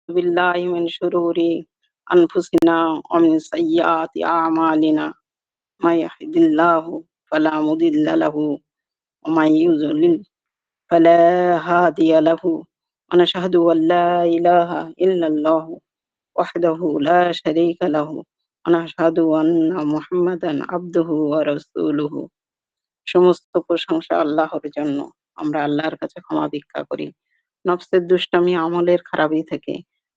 बिल्लाहि मिन शुरूरि अनफुसिना व मिन सय्यिआति अअमालिना मै यहदिल्लाहु फला मुदिल्ल लहु व मै युज़लिल फला हादिय लहु व नशहदु अन ला इलाहा इल्लल्लाहु वहदहु ला शरीका लहु व नशहदु अन्ना मुहम्मदान अब्दुहु व रसूलुहु। সমস্ত প্রশংসা আল্লাহর জন্য। আমরা আল্লাহর কাছে ক্ষমা ভিক্ষা করি নফসের দুষ্টামি আমলের খারাপি থেকে।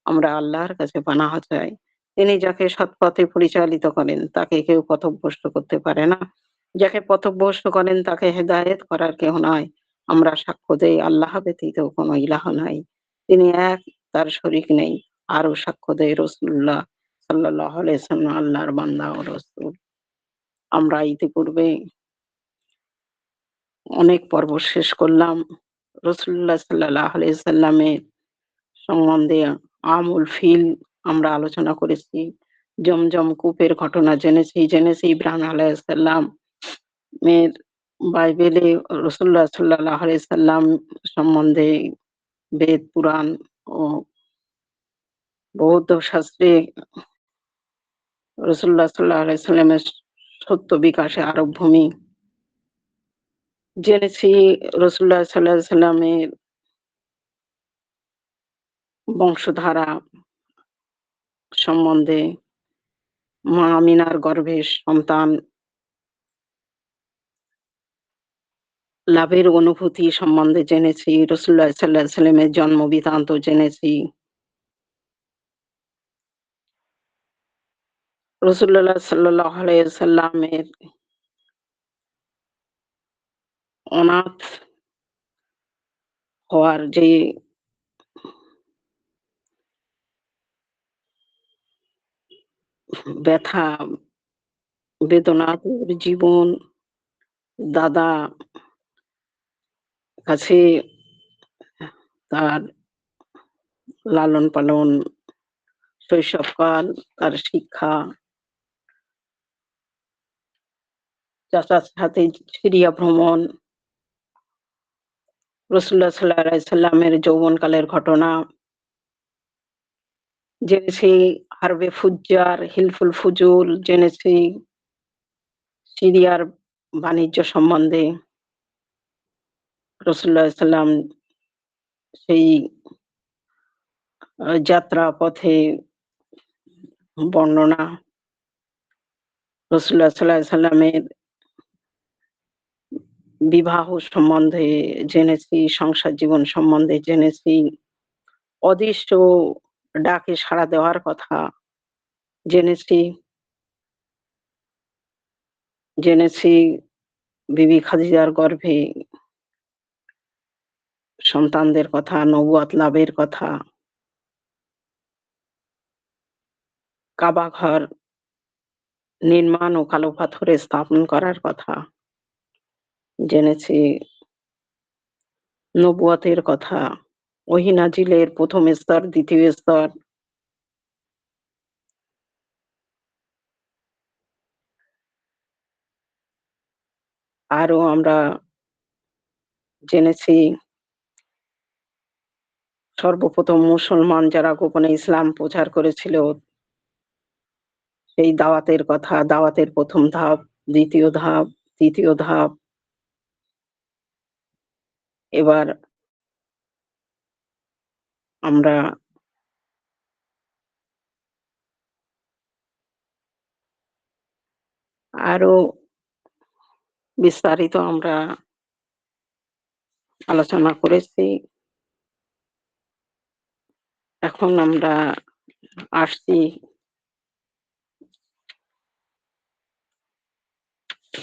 আমরা আল্লাহর কাছে পানাহ চাই। তিনি যাকে সৎপথে পরিচালিত করেন তাকে কেউ পথভ্রষ্ট করতে পারে না। যাকে পথভ্রষ্ট করেন তাকে হেদায়েত করার কেউ নাই। আমরা সাক্ষ্য দেই আল্লাহ ব্যতীত কোনো ইলাহ নাই। তিনি এক, তার শরীক নেই। আরো সাক্ষ্য দেই রাসূলুল্লাহ সাল্লাল্লাহু আলাইহি ওয়াসাল্লাম আল্লাহর বান্দা ও রাসূল। আমরা ইতিপূর্বে অনেক পর্ব শেষ করলাম। রাসূলুল্লাহ সাল্লাল্লাহু আলাইহি সাল্লামের সম্বন্ধে আমুল ফিল আমরা আলোচনা করেছি। জমজম কূপের ঘটনা জেনেছি ইব্রাহিম আলাইহিস সালাম এর বাইবেলে রাসূলুল্লাহ সাল্লাল্লাহু আলাইহি সাল্লাম সম্বন্ধে বেদ, পুরাণ ও বৌদ্ধ শাস্ত্রে রাসূলুল্লাহ সাল্লাল্লাহু আলাইহি সাল্লামের সত্য বিকাশে আরবভূমি জেনেছি। রাসূলুল্লাহ সাল্লাল্লাহু আলাইহি সাল্লামের বংশধারা সম্বন্ধে মা আমিনার গর্ভে সন্তান লাভের অনুভূতি সম্বন্ধে জেনেছি। রাসূলুল্লাহ সাল্লাল্লাহু আলাইহি সাল্লামের জন্ম বৃত্তান্ত জেনেছি। রাসূলুল্লাহ সাল্লাল্লাহু আলাইহি সাল্লামের অনাথ হওয়ার যে ব্যথা বেদনা, জীবন দাদা কাছে তার লালন পালন, শৈশবকাল, তার শিক্ষা, চাচার সাথে সিরিয়া ভ্রমণ, রাসূলুল্লাহ সাল্লাল্লাহু আলাইহি সাল্লামের যৌবনকালের ঘটনা জেনেছি। হারবে ফুজ্জার, হিলফুল ফুজুল জেনেছি। সিরিয়ার বাণিজ্য সম্বন্ধে রাসূলুল্লাহ সাল্লাম সেই যাত্রা পথে বর্ণনা, রাসূলুল্লাহ সাল্লাল্লাহু আলাইহি সাল্লামের বিবাহ সম্বন্ধে জেনেছি, সংসার জীবন সম্বন্ধে জেনেছি, অদৃষ্ট ডাকে সাড়া দেওয়ার কথা জেনেছি। বিবি খাদিজার গর্ভে সন্তানদের কথা, নবুয়ত লাভের কথা, কাবা ঘর নির্মাণ ও কালো পাথরে স্থাপন করার কথা জেনেছি, নবুয়তের কথা, ওহী নাজিলের প্রথম স্তর, দ্বিতীয় স্তর, আরো আমরা জেনেছি সর্বপ্রথম মুসলমান যারা গোপনে ইসলাম প্রচার করেছিল সেই দাওয়াতের কথা, দাওয়াতের প্রথম ধাপ, দ্বিতীয় ধাপ, তৃতীয় ধাপ। এবার আমরা আরো বিস্তারিত আমরা আলোচনা করেছি। এখন আমরা আসছি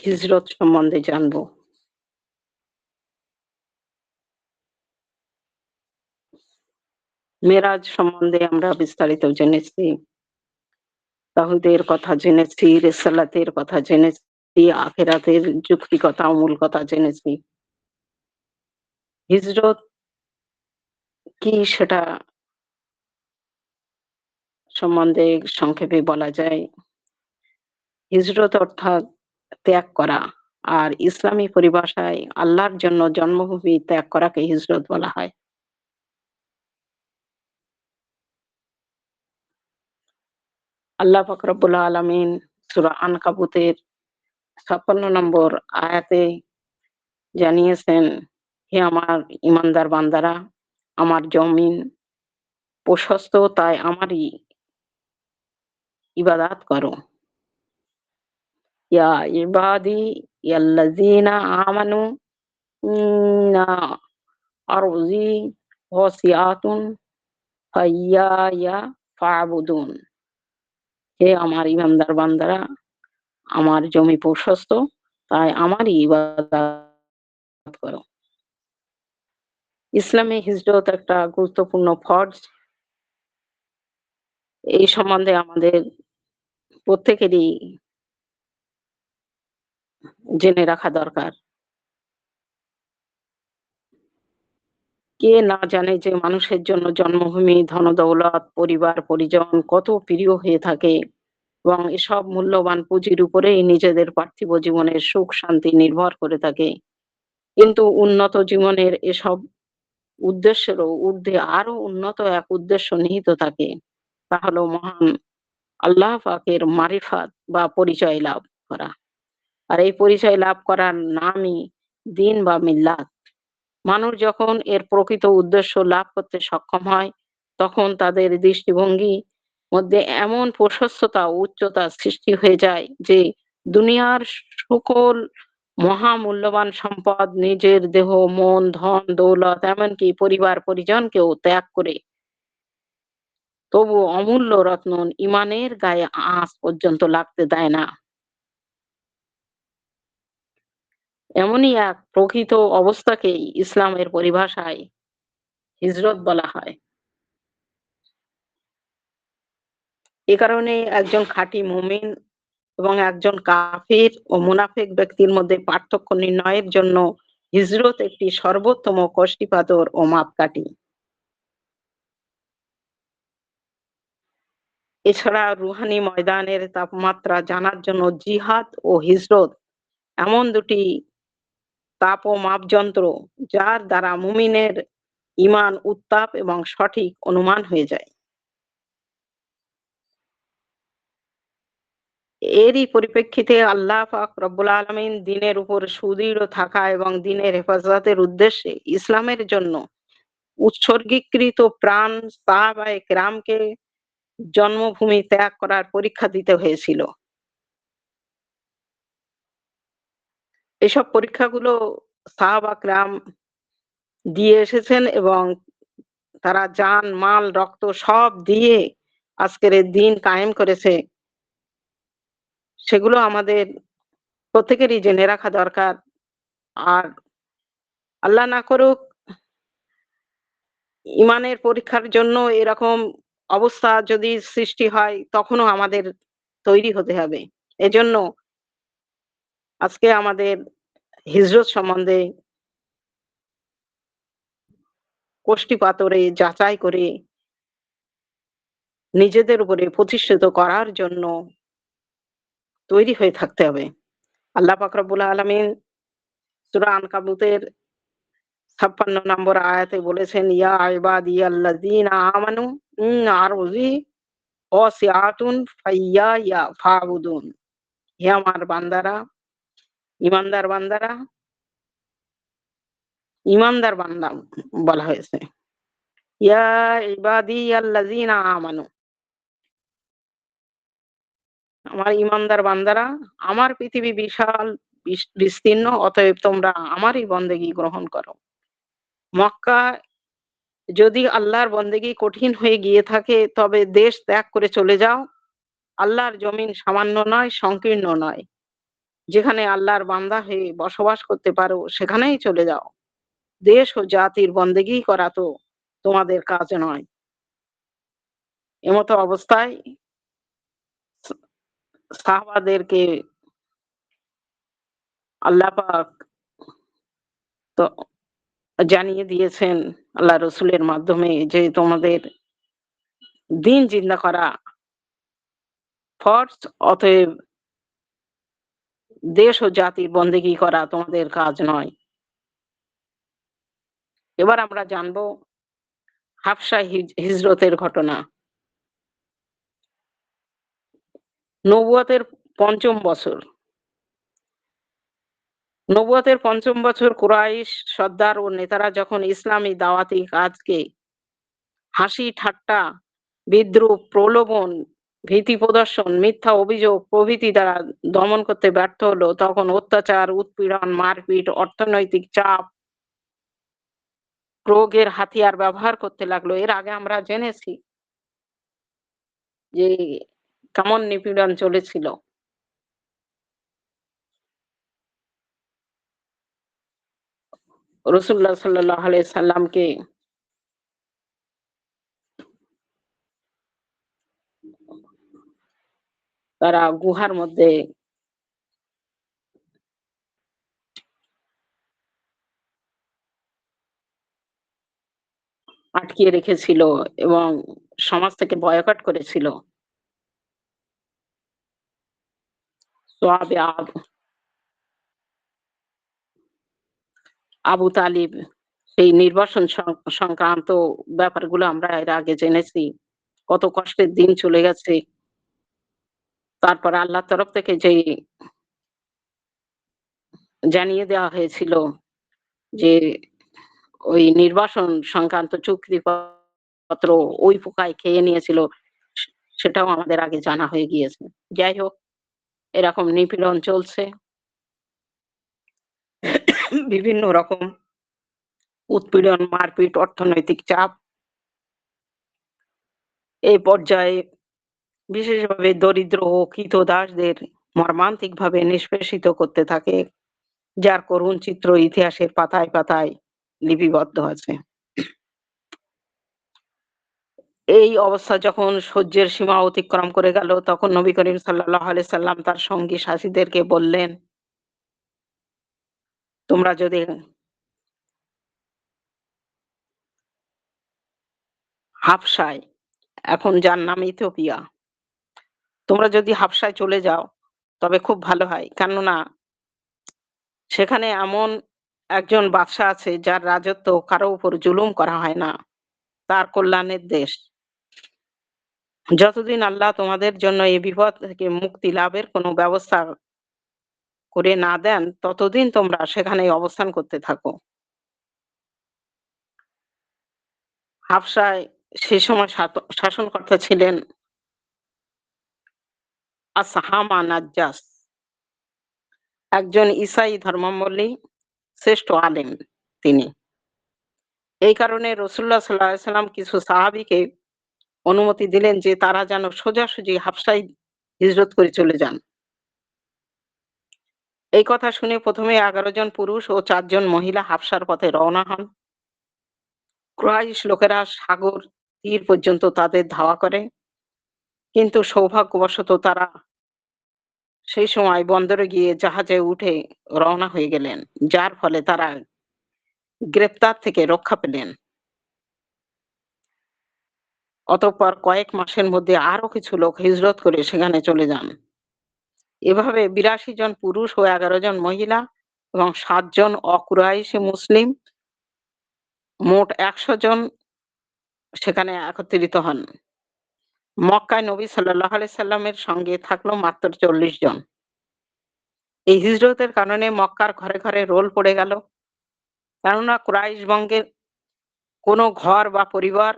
হিজরত সম্বন্ধে জানবো। মেরাজ সম্বন্ধে আমরা বিস্তারিত জেনেছি, তাওহীদের কথা জেনেছি, রিসালাতের কথা জেনেছি, আখিরাতের যুক্তিকতা ও মূল কথা জেনেছি। হিজরত কি সেটা সম্বন্ধে সংক্ষেপে বলা যায়। হিজরত অর্থাৎ ত্যাগ করা, আর ইসলামী পরিভাষায় আল্লাহর জন্য জন্মভূমি ত্যাগ করাকে হিজরত বলা হয়। আল্লাহ পাক রব্বুল আলামিন সূরা আনকাবুতের ৫৬ নম্বর আয়াতে জানিয়েছেন, হে আমার ঈমানদার বান্দারা, আমার জমিন প্রশস্ত, তাই আমারই ইবাদত করো। ইয়া ইবাদি ইয়াল্লাযীনা আমানু ইন্না আরযি ওয়াসিআতুন ফাইয়ায়া ফা'বুদুন। হে আমার ঈমানদার বান্দারা, আমার জমি প্রশস্ত, তাই আমারই ইবাদত করো। ইসলামে হিজরত একটা গুরুত্বপূর্ণ ফরজ। এই সম্বন্ধে আমাদের প্রত্যেকেরই জেনে রাখা দরকার। কে না জানে যে মানুষের জন্য জন্মভূমি, ধনদৌলত, পরিবার, পরিজন কত প্রিয় হয়ে থাকে এবং এসব মূল্যবান পুঁজির উপরেই নিজেদের পার্থিব জীবনের সুখ শান্তি নির্ভর করে থাকে। কিন্তু উন্নত জীবনের এসব উদ্দেশ্যেরও ঊর্ধ্বে আরো উন্নত এক উদ্দেশ্য নিহিত থাকে। তা হলো মহান আল্লাহ পাকের মারিফাত বা পরিচয় লাভ করা। আর এই পরিচয় লাভ করার নামই দিন বা মিল্লাত। মানুষ যখন এর প্রকৃত উদ্দেশ্য লাভ করতে সক্ষম হয়, তখন তাদের দৃষ্টিভঙ্গি মধ্যে এমন প্রশস্ততা ও উচ্চতা সৃষ্টি হয়ে যায় যে দুনিয়ার সকল মহামূল্যবান সম্পদ, নিজের দেহ, মন, ধন, দৌলত, এমনকি পরিবার পরিজনকেও ত্যাগ করে তবু অমূল্য রত্ন ইমানের গায়ে আঁচ পর্যন্ত লাগতে দেয় না। এমনই এক প্রকৃত অবস্থাকেই ইসলামের পরিভাষায় হিজরত বলা হয়। এ কারণে একজন খাঁটি মুমিন এবং একজন কাফির ও মুনাফিক ব্যক্তির মধ্যে পার্থক্য নির্ণয়ের জন্য হিজরত একটি সর্বোত্তম কষ্টিপাথর ও মাপকাঠি। এছাড়া রুহানি ময়দানের তাপমাত্রা জানার জন্য জিহাদ ও হিজরত এমন দুটি তাপ ও মাপযন্ত্র, যার দ্বারা মুমিনের ঈমান উত্তাপ এবং সঠিক অনুমান হয়ে যায়। এরই পরিপ্রেক্ষিতে আল্লাহ পাক রব্বুল আলামিন দ্বীনের উপর সুদৃঢ় থাকা এবং দ্বীনের হেফাজতের উদ্দেশ্যে ইসলামের জন্য উৎসর্গীকৃত প্রাণ সাহাবায়ে কেরামকে জন্মভূমি ত্যাগ করার পরীক্ষা দিতে হয়েছিল। এসব পরীক্ষাগুলো সাহাবা কেরাম দিয়ে এসেছেন এবং তারা জান, মাল, রক্ত সব দিয়ে আজকের এই দ্বীন কায়েম করেছে। সেগুলো আমাদের প্রত্যেকেরই জেনে রাখা দরকার। আর আল্লাহ না করুক ঈমানের পরীক্ষার জন্য এরকম অবস্থা যদি সৃষ্টি হয়, তখনও আমাদের তৈরি হতে হবে। এজন্য আজকে আমাদের হিজরত সম্বন্ধে কষ্টি পাথরে যাচাই করে নিজেদের উপরে প্রতিষ্ঠিত করার জন্য তৈরি হয়ে থাকতে হবে। আল্লাহ পাক রব্বুল আলামিন সূরা আনকাবুতের ৫৬ নম্বর আয়াতে বলেছেন, ইয়া ইবাদিয়াল্লাযীনা আমানু ইন্না আরযি ওয়াসিআতুন ফাইয়ায়া ফা'বুদুন। হে আমার বান্দারা, ঈমানদার বান্দারা, ঈমানদার বান্দা বলা হয়েছে। ইয়া ইবাদিয়াল্লাযীনা আমানু, আমার ঈমানদার বান্দারা, আমার পৃথিবী বিশাল বিস্তীর্ণ, অতএব তোমরা আমারই বন্দেগী গ্রহণ করো। মক্কায় যদি আল্লাহর বন্দেগী কঠিন হয়ে গিয়ে থাকে, তবে দেশ ত্যাগ করে চলে যাও। আল্লাহর জমিন সামান্য নয়, সংকীর্ণ নয়। যেখানে আল্লাহর বান্দা হয়ে বসবাস করতে পারো, সেখানেই চলে যাও। দেশ ও জাতির বন্দেগী করা তো তোমাদের কাজ নয়। এমতো অবস্থায় সাহাবাদেরকে আল্লাহ পাক তো জানিয়ে দিয়েছেন আল্লাহ রসুলের মাধ্যমে যে তোমাদের দিন জিন্দা করা ফরজ, অতএব দেশ ও জাতির বন্দেগী করা তোমাদের কাজ নয়। এবার আমরা জানবো হাফসা হিজরতের ঘটনা। নবুয়তের ৫ম বছর। নবুয়তের ৫ম বছর কুরাইশ সর্দার ও নেতারা যখন ইসলামী দাওয়াতি কাজকে হাসি ঠাট্টা, বিদ্রূপ, প্রলোভন, ভীতি প্রদর্শন, মিথ্যা অভিযোগ প্রভৃতি দ্বারা দমন করতে ব্যর্থ হলো, তখন অত্যাচার, উৎপীড়ন, মারপিট, অর্থনৈতিক চাপ প্রয়োগের হাতিয়ার ব্যবহার করতে লাগলো। এর আগে আমরা জেনেছি যে কেমন নিপীড়ন চলেছিল। রাসূলুল্লাহ সাল্লাল্লাহু আলাইহি সাল্লামকে তারা গুহার মধ্যে আটকিয়ে রেখেছিল এবং সমাজ থেকে বয়কট করেছিল। সোয়াবে আবু তালিব সেই নির্বাসন সংক্রান্ত ব্যাপারগুলো আমরা এর আগে জেনেছি। কত কষ্টের দিন চলে গেছে। তারপরে আল্লাহর তরফ থেকে যেই জানিয়ে দেওয়া হয়েছিল যে ওই নির্বাসন সংক্রান্ত চুক্তিপত্র ওই পোকায় খেয়ে নিয়েছিল, সে সেটাও আমাদের আগে জানা হয়ে গিয়েছে। যাই হোক, এরকম নিপীড়ন চলছে। বিভিন্ন রকম উৎপীড়ন, মারপিট, অর্থনৈতিক চাপ এই পর্যায়ে বিশেষভাবে দরিদ্র ও ক্রীতদাসদের মর্মান্তিকভাবে নিষ্পেষিত করতে থাকে, যার করুণ চিত্র ইতিহাসের পাতায় পাতায় লিপিবদ্ধ আছে। এই অবস্থা যখন সহ্যের সীমা অতিক্রম করে গেল, তখন নবী করিম সাল্লাল্লাহু আলাইহি সাল্লাম তার সঙ্গী সাথীদেরকে বললেন, তোমরা যদি হাবশায়, এখন যার নাম ইথিওপিয়া, তোমরা যদি হাবশায় চলে যাও তবে খুব ভালো হয়। কেননা সেখানে এমন একজন বাদশা আছে যার রাজত্ব কারো উপর জুলুম করা হয় না। তার কল্যাণের দেশ। যতদিন আল্লাহ তোমাদের জন্য এই বিপদ থেকে মুক্তি লাভের কোনো ব্যবস্থা করে না দেন, ততদিন তোমরা সেখানেই অবস্থান করতে থাকো। হাবশায় সে সময় শাসনকর্তা ছিলেন আসহামা নাজ্জাশ, একজন ঈসাই ধর্মাবলম্বী শ্রেষ্ঠ আলেম তিনি। এই কারণে রাসূলুল্লাহ সাল্লাল্লাহু আলাইহি ওয়াসাল্লাম কিছু সাহাবীকে অনুমতি দিলেন যে তারা যেন সোজাসুজি হাবশায় হিজরত করে চলে যান। এই কথা শুনে প্রথমে ১১ জন পুরুষ ও ৪ জন মহিলা হাবশার পথে রওনা হন। কুরাইশ লোকেরা সাগর তীর পর্যন্ত তাদের ধাওয়া করে, কিন্তু সৌভাগ্যবশত তারা সেই সময় বন্দরে গিয়ে জাহাজে উঠে রওনা হয়ে গেলেন, যার ফলে তারা গ্রেপ্তার থেকে রক্ষা পেলেন। অতঃপর কয়েক মাসের মধ্যে আরো কিছু লোক হিজরত করে সেখানে চলে যান। এভাবে ৮২ জন পুরুষ ও ১১ জন মহিলা এবং ৭ জন অকুরাইশি মুসলিম, মোট ১০০ জন সেখানে একত্রিত হন। মক্কায় নবী সাল্লাল্লাহু আলাইহি সাল্লামের সঙ্গে থাকলো মাত্র ৪০ জন। এই হিজরতের কারণে মক্কার ঘরে ঘরে রোল পড়ে গেল। কেননা কুরাইশ বঙ্গের কোনো ঘর বা পরিবার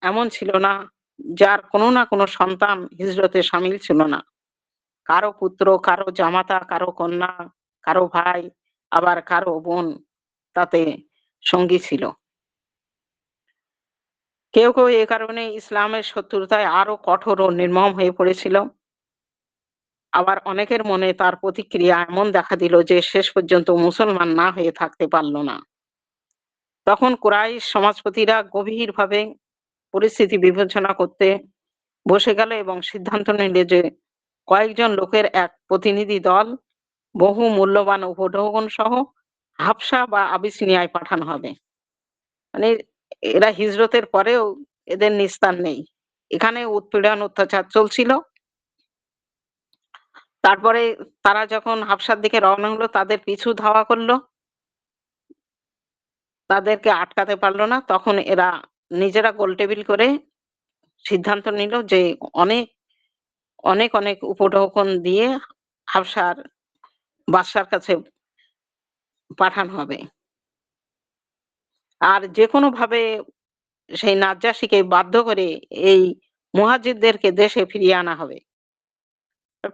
এমন ছিল না যার কোনো না কোনো সন্তান হিজরতে শামিল ছিল না। কারো পুত্র, কারো জামাতা, কারো কন্যা, কারো ভাই, আবার কারো বোন তাতে সঙ্গী ছিল। কেউ কেউ এ কারণে ইসলামের শত্রুতায় আরো কঠোর ও নির্মম হয়ে পড়েছিল। আবার অনেকের মনে তার প্রতিক্রিয়া এমন দেখা দিল যে শেষ পর্যন্ত মুসলমান না হয়ে থাকতে পারল না। তখন কুরাইশ সমাজপতিরা গভীরভাবে পরিস্থিতি বিবেচনা করতে বসে গেল এবং সিদ্ধান্ত নিল যে কয়েকজন লোকের এক প্রতিনিধি দল বহু মূল্যবান উপঢৌকন সহ হাবশা বা আবিসিনিয়ায় পাঠানো হবে। মানে এরা হিজরতের পরেও এদের নিস্তার নেই। এখানে উৎপীড়ন অত্যাচার চলছিল। তারপরে তারা যখন হাবশার দিকে রওনা হলো, তাদের পিছু ধাওয়া করলো, তাদেরকে আটকাতে পারলো না। তখন এরা নিজেরা গোলটেবিল করে সিদ্ধান্ত নিল যে অনেক অনেক অনেক উপঢৌকন দিয়ে হাবশার বাদশার কাছে পাঠানো হবে। আর যে কোনো ভাবে সেই নাজ্জাশীকে বাধ্য করে এই মুহাজিরদেরকে দেশে ফিরিয়ে আনা হবে।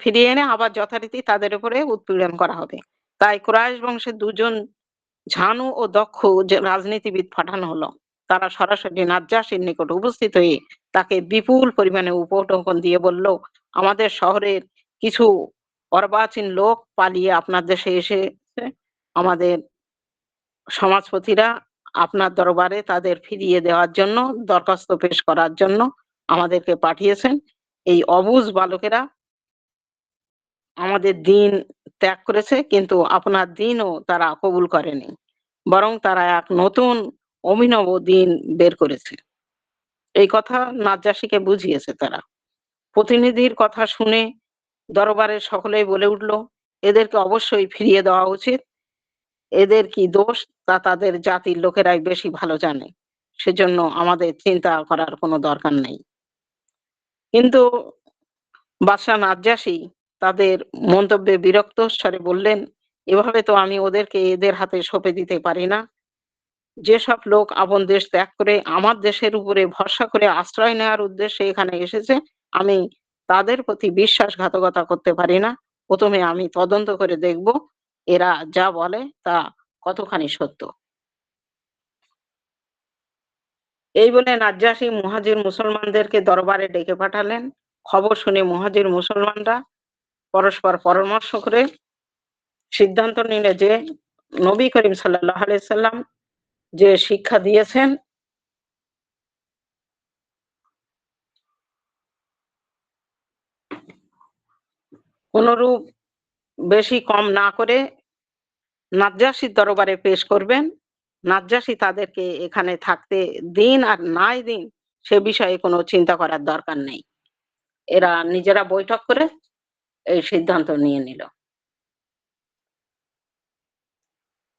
ফিরিয়ে এনে আবার যথারীতি তাদের উপরে উৎপীড়ন করা হবে। তাই কুরাইশ বংশের ২ জন ঝানু ও দক্ষ যে রাজনীতিবিদ পাঠানো হলো। তারা সরাসরি নাজ্জাশীর নিকট উপস্থিত হয়ে তাকে বিপুল পরিমাণে উপঢৌকন দিয়ে বলল, আমাদের শহরের কিছু অর্বাচীন লোক পালিয়ে আপনার দেশে এসেছে। আমাদের সমাজপতিরা আপনার দরবারে তাদের ফিরিয়ে দেওয়ার জন্য দরখাস্ত পেশ করার জন্য আমাদেরকে পাঠিয়েছেন। এই অবুঝ বালকেরা আমাদের দিন ত্যাগ করেছে, কিন্তু আপনার দিনও তারা কবুল করেনি। বরং তারা এক নতুন অভিনব দিন বের করেছে। এই কথা নাজ্জাশীকে বুঝিয়েছে তারা। প্রতিনিধির কথা শুনে দরবারের সকলেই বলে উঠল, এদেরকে অবশ্যই ফিরিয়ে দেওয়া উচিত। এদের কি দোষ তা তাদের জাতির লোকেরাই বেশি ভালো জানে। সেজন্য আমাদের চিন্তা করার কোনো দরকার নেই। কিন্তু বাদশাহ নাজ্জাশী তাদের মন্তব্যে বিরক্ত স্বরে বললেন, এভাবে তো আমি ওদেরকে এদের হাতে সঁপে দিতে পারি না। যেসব লোক আপন দেশ ত্যাগ করে আমার দেশের উপরে ভরসা করে আশ্রয় নেওয়ার উদ্দেশ্যে এখানে এসেছে, আমি তাদের প্রতি বিশ্বাসঘাতকতা করতে পারি না। প্রথমে আমি তদন্ত করে দেখব এরা যা বলে তা কতখানি সত্য। এই বলে নাজ্জাশী মুহাজির মুসলমানদেরকে দরবারে ডেকে পাঠালেন। খবর শুনে মুহাজির মুসলমানরা পরস্পর পরামর্শ করে সিদ্ধান্ত নিল যে নবী করিম সাল্লাল্লাহু আলাইহি সাল্লাম যে শিক্ষা দিয়েছেন কোনরূপ বেশি কম না করে নাজ্জাশীর দরবারে পেশ করবেন। নাজ্জাশী তাদেরকে এখানে থাকতে দিন আর নাই দিন সে বিষয়ে কোনো চিন্তা করার দরকার নেই। এরা নিজেরা বৈঠক করে এই সিদ্ধান্ত নিয়ে নিল।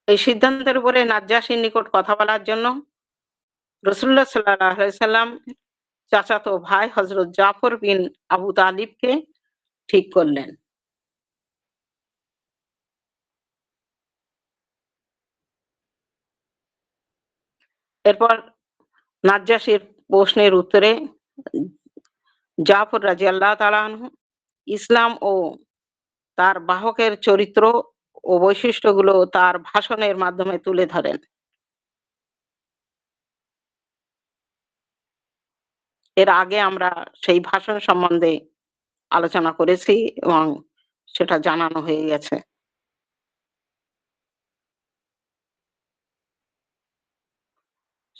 এই সিদ্ধান্তের উপরে নাজ্জাশীর নিকট কথা বলার জন্য রাসূলুল্লাহ সাল্লাল্লাহু আলাইহি সাল্লাম চাচাতো ভাই হযরত জাফর বিন আবু তালিবকে ঠিক করলেন। এরপর নাজ্জাশীর প্রশ্নের উত্তরে জাফর রাদিয়াল্লাহু তাআলা আনহু ইসলাম ও তার বাহকের চরিত্র ও বৈশিষ্ট্যগুলো তার ভাষণের মাধ্যমে তুলে ধরেন। এর আগে আমরা সেই ভাষণ সম্বন্ধে আলোচনা করেছি এবং সেটা জানানো হয়ে গেছে।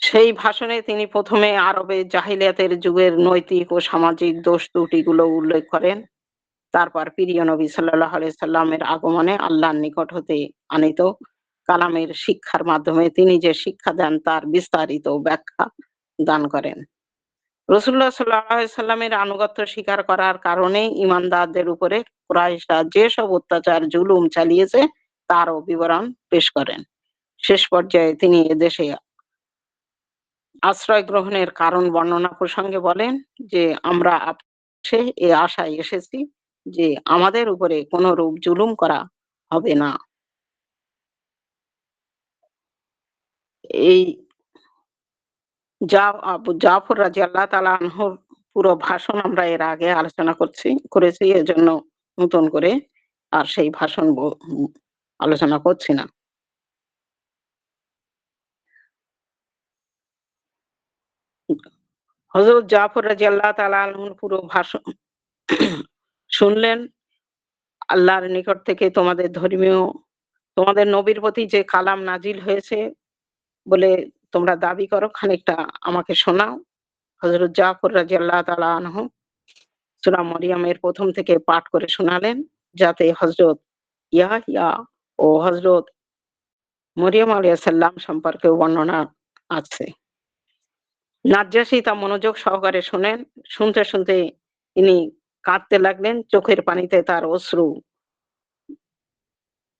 সেই ভাষণে তিনি প্রথমে আরবে জাহিলিয়াতের যুগের নৈতিক ও সামাজিক দোষ ত্রুটিগুলো উল্লেখ করেন। তারপর প্রিয় নবী সাল্লাল্লাহু আলাইহি সাল্লামের আগমনে আল্লাহর নিকট হতে আনিত কালামের শিক্ষার মাধ্যমে তিনি যে শিক্ষা দেন তার বিস্তারিত ব্যাখ্যা দান করেন। রাসূলুল্লাহ সাল্লাল্লাহু আলাইহি সাল্লামের আনুগত্য স্বীকার করার কারণে ঈমানদারদের উপরে কুরাইশরা যেসব অত্যাচার জুলুম চালিয়েছে তারও বিবরণ পেশ করেন। শেষ পর্যায়ে তিনি এদেশে আশ্রয় গ্রহণের কারণ বর্ণনা প্রসঙ্গে বলেন যে, আমরা সে এ আশায় এসেছি যে আমাদের উপরে কোনরূপ জুলুম করা হবে না। এই আবু জাফর রাদিয়াল্লাহু তাআলা আনহুর পুরো ভাষণ আমরা এর আগে আলোচনা করেছি এজন্য নতুন করে আর সেই ভাষণ আলোচনা করছি না। হযরত জাফর রাদিয়াল্লাহু তাআলা আনহুর পুরো ভাষণ শুনলেন। আল্লাহর নিকট থেকে তোমাদের নবীর প্রতি যে কালাম নাজিল হয়েছে বলে তোমরা দাবি করো খানিকটা আমাকে শোনাও। হযরত জাফর রাদিয়াল্লাহু তাআলা আনহু সূরা মরিয়মের ১ম থেকে পাঠ করে শোনালেন, যাতে হযরত ইয়াহইয়া ও হযরত মরিয়ম আলাইহিস সালাম সম্পর্কেও বর্ণনা আছে। নাজ্জাশী তা মনোযোগ সহকারে শোনেন। শুনতে শুনতে তিনি কাঁদতে লাগলেন। চোখের পানিতে তার অশ্রু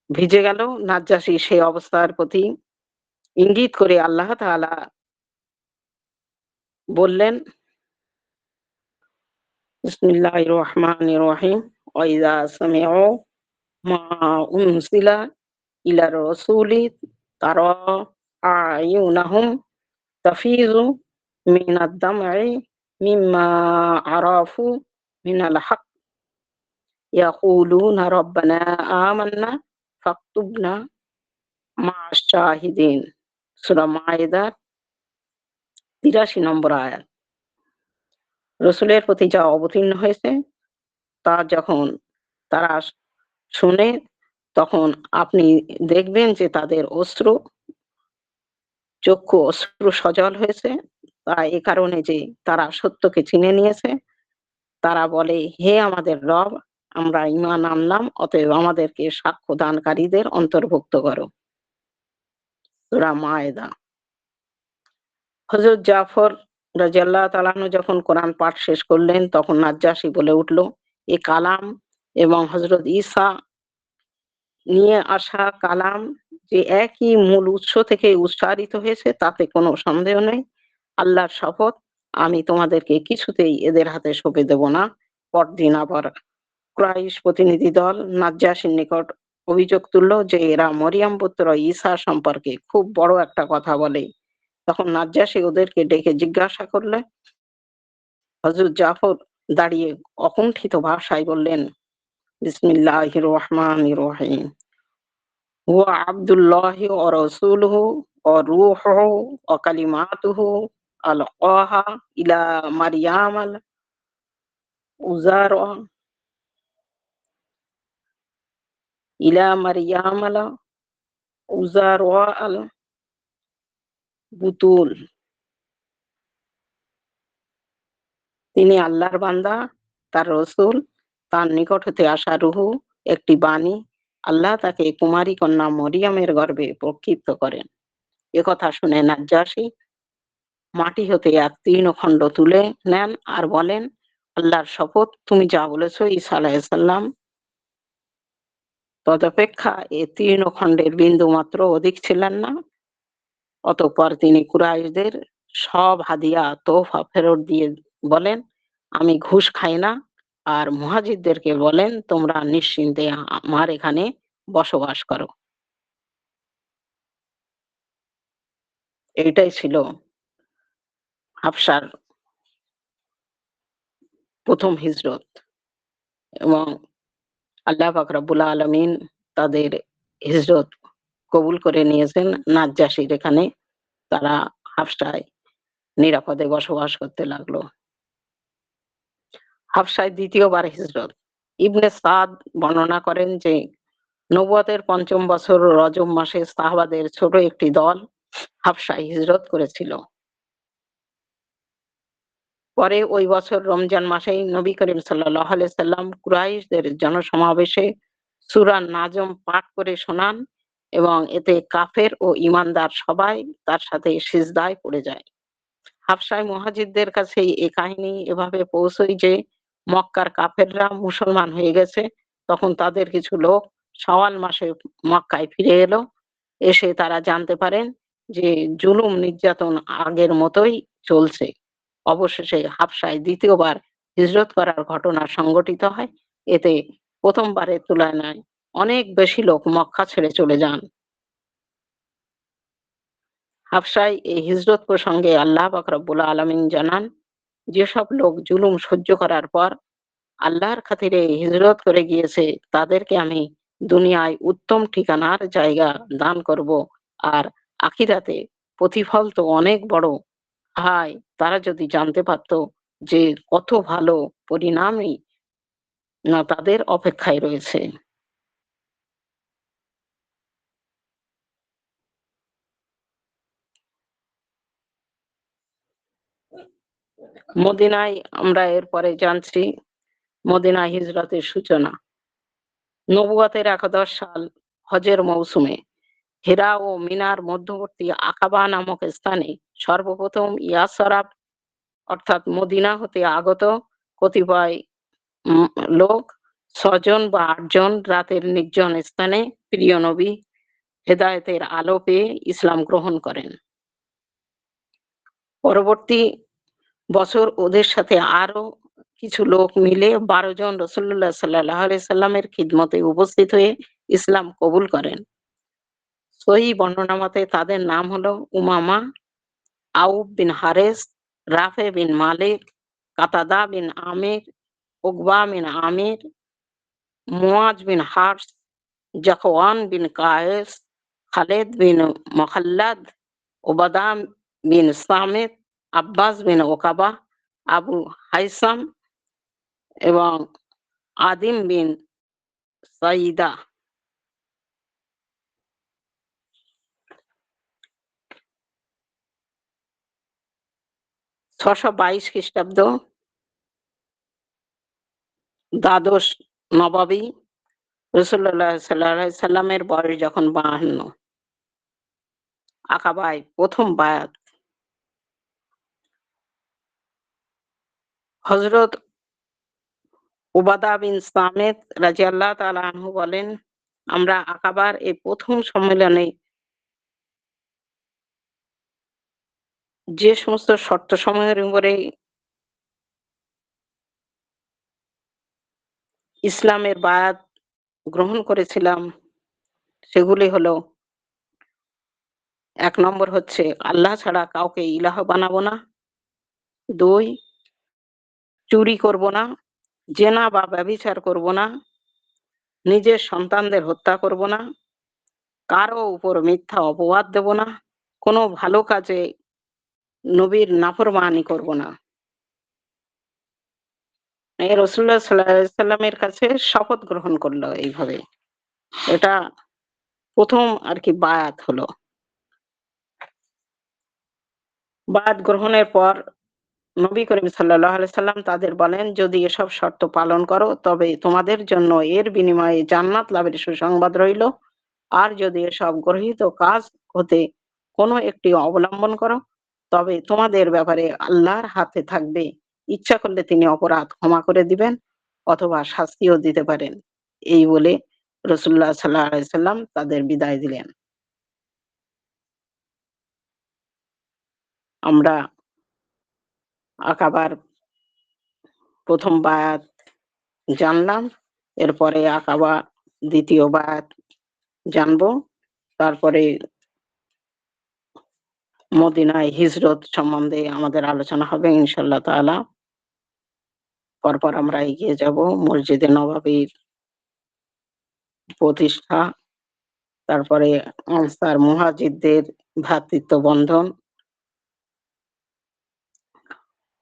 ভিজে গেল। নাজ্জাশী সেই অবস্থার প্রতি ইঙ্গিত করে আল্লাহ তাআলা বললেন, বিসমিল্লাহির রহমানির রহিম। ওয়াইদা সামিউ মা উনজিলা ইলার রাসূলি তারা আ'য়ুনাহুম তাফিযু মিনাদ দাম'i মিম্মা আরাফু মিনাল হক ইয়াকুলুনা রাব্বানা আমান্না ফাকতুবনা মা'আশ শাহিদিন। সূরা মাইদা ৮৩ নম্বর আয়াত। রসূলের প্রতি যা অবতীর্ণ হয়েছে তা যখন তারা শুনে তখন আপনি দেখবেন যে তাদের চক্ষু অশ্রু সজল হয়েছে। তা এ কারণে যে তারা সত্যকে চিনে নিয়েছে। তারা বলে, হে আমাদের রব, আমরা ঈমান আনলাম, অতএব আমাদেরকে সাক্ষ্য দানকারীদের অন্তর্ভুক্ত করো। সূরা মায়েদা। হযরত জাফর রাদিয়াল্লাহু তাআলা আনহু যখন কোরআন পাঠ শেষ করলেন তখন নাজ্জাশী বলে উঠল, এ কালাম এবং হযরত ঈসা নিয়ে আসা কালাম যে একই মূল উৎস থেকে উচ্চারিত হয়েছে তাতে কোনো সন্দেহ নেই। আল্লাহর শপথ, আমি তোমাদেরকে কিছুতেই এদের হাতে সঁপে দেব না। পরদিন আবার কুরাইশ প্রতিনিধি দল নাজ্জাশীর নিকট অভিযোগ তুলল যে এরা মরিয়ম পুত্র ঈসা সম্পর্কে খুব বড় একটা কথা বলে। তখন নাজ্জাশী ওদেরকে ডেকে জিজ্ঞাসা করলে হযরত জাফর দাঁড়িয়ে অকুণ্ঠিত ভাষায় বললেন, বিসমিল্লাহির রহমানির রহিম। হুয়া আবদুল্লাহি ওয়া রাসূলুহু ওয়া রূহুহু ওয়া কালিমাতুহু আলকাহা ইলা মারইয়ামাল উযারা ইলা মারইয়ামাল উযারাল বুতুল। তিনি আল্লাহর বান্দা, তার রসূল, তার নিকট হতে আসা রূহ একটি বাণী। আল্লাহ তাকে কুমারী কন্যা মরিয়মের গর্ভে প্রক্ষিপ্ত করেন। একথা শুনে নাজ্জাশী মাটি হতে এক তৃণখণ্ড তুলে নেন আর বলেন, আল্লাহর শপথ, তুমি যা বলেছ ঈসা আলাইহিস সালাম তদপেক্ষা এ তৃণখণ্ডের বিন্দুমাত্র অধিক ছিলেন না। অতঃপর তিনি কুরাইশদের সব হাদিয়া তোহফা ফেরত দিয়ে বলেন, আমি ঘুষ খাই না। আর মুহাজিরদেরকে বলেন, তোমরা নিশ্চিন্তে আমার এখানে বসবাস করো। এইটাই ছিল হাবশার প্রথম হিজরত এবং আল্লাহ পাক রব্বুল আলামিন তাদের হিজরত কবুল করে নিয়েছেন নাজ্জাশীর এখানে। তারা হাবশায় নিরাপদে বসবাস করতে লাগলো। হাবশায় দ্বিতীয়বার হিজরত। ইবনে সাদ বর্ণনা করেন যে নবুয়তের পঞ্চম বছর রজব মাসে সাহাবাদের ছোট একটি দল হাবশায় হিজরত করেছিল। পরে ওই বছর রমজান মাসেই নবী করিম সাল্লাল্লাহু আলাইহি সাল্লাম কুরাইশদের জনসমাবেশে সূরা নাজম পাঠ করে শোনান এবং এতে কাফের ও ঈমানদার সবাই তার সাথে সিজদায় পড়ে যায়। হাবশায় মুহাজিরদের কাছে এই কাহিনী এভাবে পৌঁছয় যে মক্কার কাফেররা মুসলমান হয়ে গেছে। তখন তাদের কিছু লোক শাওয়াল মাসে মক্কায় ফিরে এলো। এসে তারা জানতে পারেন যে জুলুম নির্যাতন আগের মতোই চলছে। অবশেষে হাবশায় দ্বিতীয়বার হিজরত করার ঘটনা সংঘটিত হয়। এতে প্রথমবারের তুলনায় অনেক বেশি লোক মক্কা ছেড়ে চলে যান। হাবশায় এই হিজরত প্রসঙ্গে আল্লাহ পাক রব্বুল আলামিন জানান, যেসব লোক জুলুম সহ্য করার পর আল্লাহর খাতিরে হিজরত করে গিয়েছে তাদেরকে আমি দুনিয়ায় উত্তম ঠিকানার জায়গা দান করব, আর আখিরাতে প্রতিফল তো অনেক বড়। হায়, তারা যদি জানতে পারত যে কত ভালো পরিণামই না তাদের অপেক্ষায় রয়েছে। মদিনায় আমরা এরপরে জানছি মদিনা হিজরতের সূচনা। নবুয়তের একাদশ সাল হজের মৌসুমে হেরা ও মিনার মধ্যবর্তী আকাবা নামক স্থানে সর্বপ্রথম ইয়াসরাব অর্থাৎ মদিনা হতে আগত কতিপয় উম লোক ৬ জন বা ৮ জন রাতের নির্জন স্থানে প্রিয় নবী হেদায়েতের আলো পেয়ে ইসলাম গ্রহণ করেন। পরবর্তী বছর ওদের সাথে আরো কিছু লোক মিলে 12 জন রাসূলুল্লাহ সাল্লাল্লাহু আলাইহি সাল্লামের খিদমতে উপস্থিত হয়ে ইসলাম কবুল করেন। সহিহ বর্ণনা মতে তাদের নাম হলো উমামা, আউফ বিন হারেস, রাফে বিন মালিক, কাতাদা বিন আমির, উকবা বিন আমির, মুয়াজ বিন হারস, জাকওয়ান বিন কায়েস, খালিদ বিন মুখাল্লাদ, উবাদা বিন সামিত, আব্বাস বিন ওকাবা, আবু হাইসাম এবং আদিম বিন সাইদা। 622 খ্রিস্টাব্দ, দ্বাদশ নবাবী, রাসূলুল্লাহ সাল্লাল্লাহু আলাইহি সাল্লামের বয়স যখন 52। আকাবায় প্রথম বায়াত। হযরত উবাদা বিন সামিত রাদিয়াল্লাহু তাআলা আনহু বলেন, আমরা আকাবার এই প্রথম সম্মেলনে যে সমস্ত শর্তসমূহের উপরে ইসলামের বায়াত গ্রহণ করেছিলাম সেগুলি হলো, ১ নম্বর হচ্ছে আল্লাহ ছাড়া কাউকে ইলাহ বানাবো না। ২, চুরি করব না, জেনা বা ব্যভিচার করব না, নিজের সন্তানদের হত্যা করব না, কারো উপর মিথ্যা অপবাদ দেব না, কোনো ভালো কাজে নবীর নাফরমানি করব না। রাসূলুল্লাহ সাল্লাল্লাহু আলাইহি সাল্লামের কাছে শপথ গ্রহণ করলো এইভাবে। এটা প্রথম আর কি বায়াত হলো। বায়াত গ্রহণের পর নবী করিম সাল্লাল্লাহু আলাইহি সাল্লাম তাদের বলেন, যদি এসব শর্ত পালন করো তবে তোমাদের জন্য এর বিনিময়ে জান্নাত লাভের সুসংবাদ রইল। আর যদি এসব গর্হিত কাজ হতে কোনো একটি অবলম্বন করো তবে তোমাদের ব্যাপারে আল্লাহর হাতে থাকবে। ইচ্ছা করলে তিনি অপরাধ ক্ষমা করে দিবেন অথবা শাস্তিও দিতে পারেন। এই বলে রাসূলুল্লাহ সাল্লাল্লাহু আলাইহি সাল্লাম তাদের বিদায় দিলেন। আমরা আকাবার প্রথম বায়াত জানলাম, এরপরে আকাবা দ্বিতীয় বায়াত জানবো। তারপরে মদিনায় হিজরত সম্বন্ধে আমাদের আলোচনা হবে ইনশাআল্লাহ তাআলা। পরপর আমরা এগিয়ে যাব। মসজিদে নববীর প্রতিষ্ঠা, তারপরে আনসার মুহাজিরদের ভ্রাতৃত্ব বন্ধন,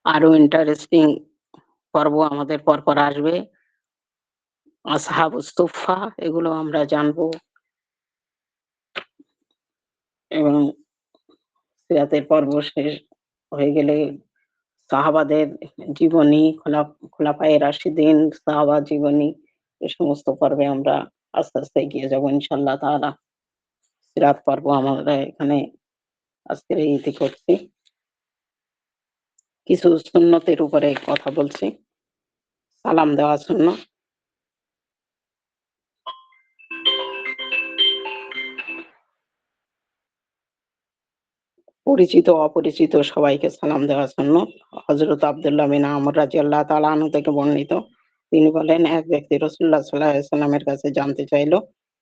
আরো ইন্টারেস্টিং পর্ব আমাদের পরপর আসবে। আসহাবুস সুফফা, এগুলো আমরা জানবো এবং সিরাতের পর্ব শেষ হয়ে গেলে সাহাবাদের জীবনী, খোলাফায়ে রাশিদিন, সাহাবা জীবনী, এ সমস্ত পর্বে আমরা আস্তে আস্তে এগিয়ে যাব ইনশাআল্লাহ তাআলা। সিরাত পর্ব আমরা এখানে আজকের এই ইতি করছি। কিছু সুন্নতের উপরে কথা বলছি। সালাম দেওয়া সুন্নত। পরিচিত অপরিচিত সবাইকে সালাম দেওয়া সুন্নত। হযরত আব্দুল্লাহ বিন আমর রাদিয়াল্লাহু তাআলা আনহু থেকে বর্ণিত, তিনি বলেন, এক ব্যক্তি রাসূলুল্লাহ সাল্লাল্লাহু আলাইহি ওয়াসাল্লামের কাছে জানতে চাইল,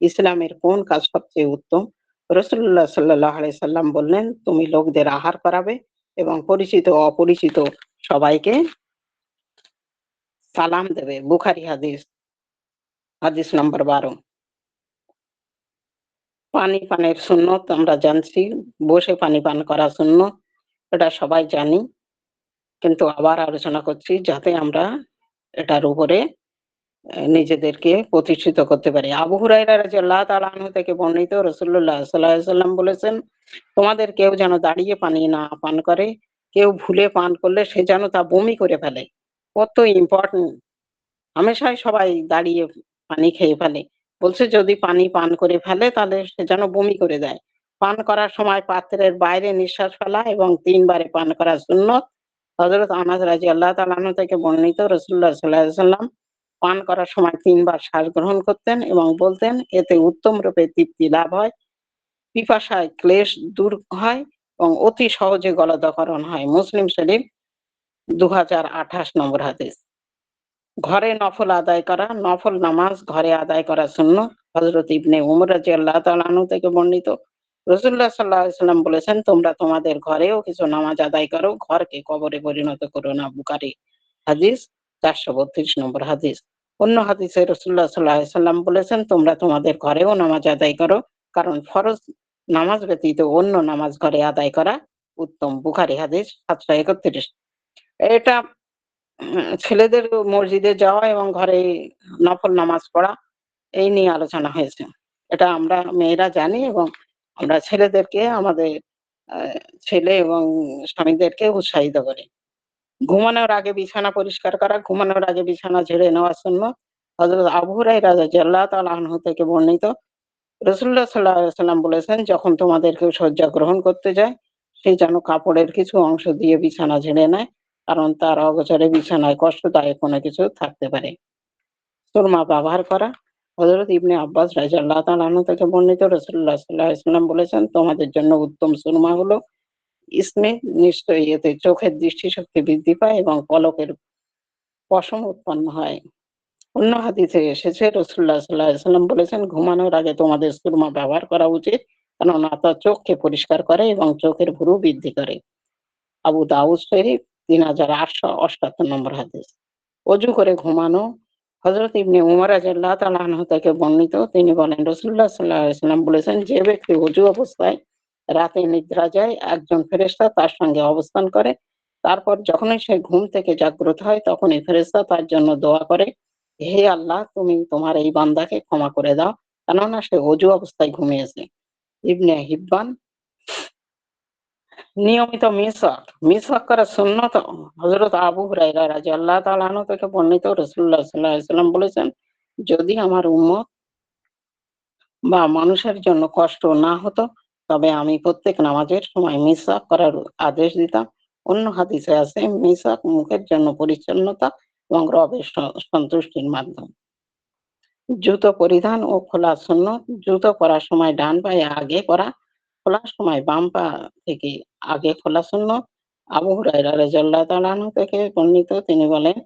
ইসলামের কোন কাজ সবচেয়ে উত্তম? রাসূলুল্লাহ সাল্লাল্লাহু আলাইহি সাল্লাম বললেন, তুমি লোকদের আহার করাবে এবং পরিচিত অপরিচিত সবাইকে সালাম দেবে। বুখারী হাদিস, হাদিস নাম্বার 12। পানি পানের সুন্নত আমরা জানছি, বসে পানি পান করা সুন্নত, এটা সবাই জানি, কিন্তু আবার আলোচনা করছি যাতে আমরা এটার উপরে নিজেদেরকে প্রতিষ্ঠিত করতে পারি। আবু হুরায়রা রাদিয়াল্লাহু তাআলা আনহু থেকে বর্ণিত, রাসূলুল্লাহ সাল্লাল্লাহু আলাইহি ওয়াসাল্লাম বলেছেন, তোমাদের কেউ যেন দাঁড়িয়ে পানি না পান করে, কেউ ভুলে পান করলে সে যেন তা বমি করে ফেলে। কত ইম্পর্টেন্ট! হামেশাই সবাই দাঁড়িয়ে পানি খেয়ে ফেলে। বলছে যদি পানি পান করে ফেলে তাহলে সে যেন বমি করে দেয়। পান করার সময় পাত্রের বাইরে নিঃশ্বাস ফেলা এবং ৩ বারে পান করা সুন্নত। হযরত আনাস রাদিয়াল্লাহু তাআলা আনহু থেকে বর্ণিত, রাসূলুল্লাহ সাল্লাল্লাহু আলাইহি ওয়াসাল্লাম পান করার সময় ৩ বার শ্বাস গ্রহণ করতেন এবং বলতেন, এতে উত্তম রূপে তৃপ্তি লাভ হয়, পিপাসায় ক্লেশ দূর হয় এবং অতি সহজে গলাধঃকরণ হয়। মুসলিম শরীফ ২০২৮ নম্বর হাদিস। ঘরে নফল আদায় করা, নফল নামাজ ঘরে আদায় করা সুন্নত। হযরত ইবনে উমর রাদিয়াল্লাহু তাআলা আনহু থেকে বর্ণিত, রাসূলুল্লাহ সাল্লাল্লাহু আলাইহি ওয়াসাল্লাম বলেছেন, তোমরা তোমাদের ঘরেও কিছু নামাজ আদায় করো, ঘরকে কবরে পরিণত করো না। বুখারী হাদিস ৪৩২ নম্বর হাদিস। অন্য হাদিসে রাসূলুল্লাহ সাল্লাল্লাহু আলাইহি ওয়াসাল্লাম বলেছেন, তোমরা তোমাদের ঘরেও নামাজ আদায় করো, কারণ ফরজ নামাজ ব্যতীত অন্য নামাজ ঘরে আদায় করা উত্তম। বুখারী হাদিস ৭৩১। এটা ছেলেদের মসজিদে যাওয়া এবং ঘরে নফল নামাজ পড়া এই নিয়ে আলোচনা হয়েছে। এটা আমরা মেয়েরা জানি এবং আমরা ছেলেদেরকে আমাদের ছেলে এবং স্বামীদেরকে উৎসাহিত করি। ঘুমানোর আগে বিছানা পরিষ্কার করা, ঘুমানোর আগে বিছানা ঝেড়ে নেওয়া সুন্নত। হযরত আবু হুরায়রা রাদিয়াল্লাহু তাআলা আনহু থেকে বর্ণিত, রাসূলুল্লাহ সাল্লাল্লাহু আলাইহি ওয়াসাল্লাম বলেছেন, যখন তোমাদের কেউ শয্যা গ্রহণ করতে যায়, সে যেন কাপড়ের কিছু অংশ দিয়ে বিছানা ঝেড়ে নেয়, কারণ তার অগোচরে বিছানায় কষ্টদায়ক কোনো কিছু থাকতে পারে। সুরমা ব্যবহার করা, হযরত ইবনে আব্বাস রাদিয়াল্লাহু তাআলা আনহু থেকে বর্ণিত, রাসূলুল্লাহ সাল্লাল্লাহু আলাইহি ওয়াসাল্লাম বলেছেন, তোমাদের জন্য উত্তম সুরমা হলো ইসমি, নিশ্চয়ই এতে চোখের দৃষ্টিশক্তি বৃদ্ধি পায় এবং পলকের পশম উৎপন্ন হয়। অন্য হাদিসে এসেছে, রাসূলুল্লাহ সাল্লাল্লাহু আলাইহি ওয়াসাল্লাম বলেছেন, ঘুমানোর আগে তোমাদের সুরমা ব্যবহার করা উচিত, কেননা তা চোখকে পরিষ্কার করে এবং চোখের ভ্রু বৃদ্ধি করে। আবু দাউদ শরীফ ৩৮৭৮ নম্বর হাদিস। অজু করে ঘুমানো, হযরত ইবনে উমর রাদিয়াল্লাহু তাআলা আনহু থেকে বর্ণিত, তিনি বলেন, রাসূলুল্লাহ সাল্লাল্লাহু আলাইহি ওয়াসাল্লাম বলেছেন, যে ব্যক্তি অজু অবস্থায় রাতে নিদ্রা যায়, একজন ফেরেশতা তার সঙ্গে অবস্থান করে। তারপর যখনই সে ঘুম থেকে জাগ্রত হয়, তখনই ফেরেশতা তার জন্য দোয়া করে, হে আল্লাহ, তুমি তোমার এই বান্দাকে ক্ষমা করে দাও, কেননা সে অজু অবস্থায় ঘুমিয়েছে। ইবনে হিব্বান। নিয়মিত মিসওয়াক, মিসওয়াক করা সুন্নত। হযরত আবু হুরায়রা রাদিয়াল্লাহু তাআলা আনহু থেকে বর্ণিত, রাসূলুল্লাহ সাল্লাল্লাহু আলাইহি ওয়াসাল্লাম বলেছেন, যদি আমার উম্মত বা মানুষের জন্য কষ্ট না হতো, তবে আমি প্রত্যেক নামাজের সময় মিসওয়াক করার আদেশ দিতাম। অন্য হাদিসে আছে, মিসওয়াক মুখের জন্য পরিচ্ছন্নতা এবং রবের সন্তুষ্টির মাধ্যম। জুতো পরিধান ও খোলা সুন্নত। জুতো পরার সময় ডান পায়ে আগে পরা, খোলার সময় বাম পা থেকে আগে খোলা সুন্নত। আবু হুরায়রা রাদিয়াল্লাহু তাআলা আনহু থেকে বর্ণিত, তিনি বলেন,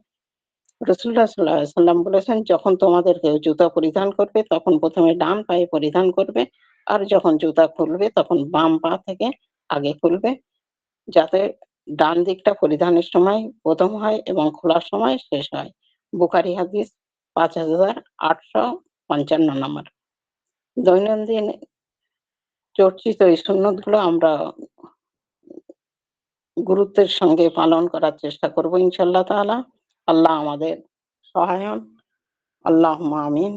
রাসূলুল্লাহ সাল্লাল্লাহু আলাইহি ওয়াসাল্লাম বলেছেন, যখন তোমাদের কেউ জুতা পরিধান করবে, তখন প্রথমে ডান পায়ে পরিধান করবে, আর যখন জুতা খুলবে তখন বাম পা থেকে আগে খুলবে, যাতে ডান দিকটা পরিধানের সময় প্রথম হয় এবং খোলার সময় শেষ হয়। বুখারী হাদিস ৫,৮৫৫ নম্বর। দৈনন্দিন চর্চিত এই সুন্নতগুলো আমরা গুরুত্বের সঙ্গে পালন করার চেষ্টা করব ইনশাআল্লাহ তাআলা। আল্লাহ আমাদের সহায় হন। আল্লাহুম্মা আমিন।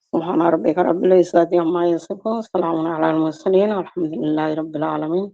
সুবহানা রাব্বিকা রাব্বিল ইজ্জাতি আম্মা ইয়াসিফুন, সালামুন আলাল মুরসালিন, আলহামদুলিল্লাহি রাব্বিল আলামিন।